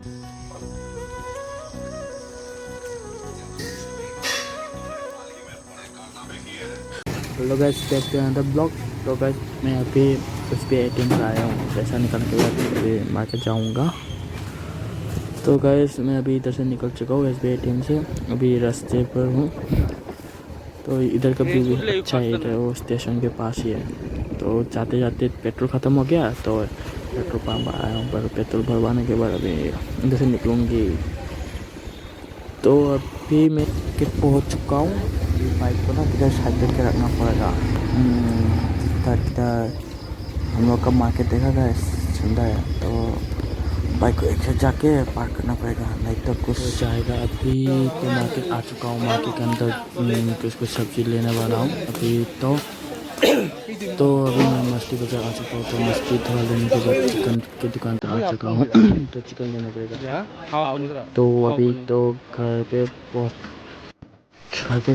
Hello guys, back to another blog. तो guys मैं अभी SBI ATM से आया हूँ। पैसा निकाल के बाद अभी मार्केट जाऊँगा। तो गाइस मैं अभी इधर से निकल चुका हूँ SBI ATM से, अभी रास्ते पर हूँ। तो इधर का व्यू भी अच्छा है, इधर वो स्टेशन के पास ही है। तो जाते जाते पेट्रोल ख़त्म हो गया तो पेट्रोल पंप आया हूँ, पर पेट्रोल भरवाने के बाद अभी इधर से निकलूँगी। तो अभी मैं मार्केट पहुँच चुका हूँ। अभी बाइक को ना किधर साइड करके रखना पड़ेगा। किधर हम लोग का मार्केट देखा गया सुंदर है, तो बाइक को एक साइड जाके पार्क करना पड़ेगा, नहीं तो कुछ हो जाएगा। अभी तो मार्केट आ चुका हूँ, मार्केट के अंदर कुछ सब्जी लेने वाला हूँ अभी। तो अभी मैं मछली बाजार आ चुका हूँ। तो मछली थोड़ा लेने के बाद चिकन की दुकान पर आ चुका हूँ। तो चिकन लेना पड़ेगा। तो अभी तो घर पे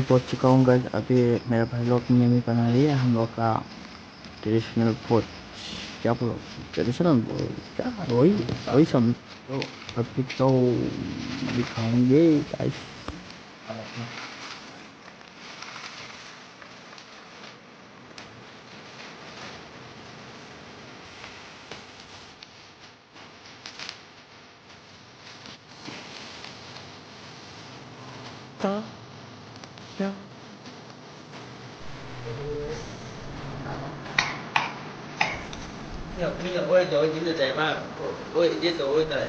पहुँच चुका हूँ गाइस। अभी मेरा भाई लोग मम्मी बना रही है हम लोग का ट्रेडिशनल फूड। क्या बोलो, ट्रेडिशनल क्या, वही वही सब। तो अभी तो दिखाएंगे guys. Ôi trời ơi, chính là đẹp mà. Ôi, chết rồi ôi trời.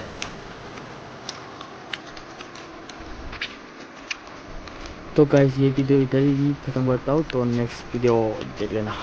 तो गाइस ये वीडियो इधर ही खत्म करता हूँ। तो नेक्स्ट वीडियो देख लेना।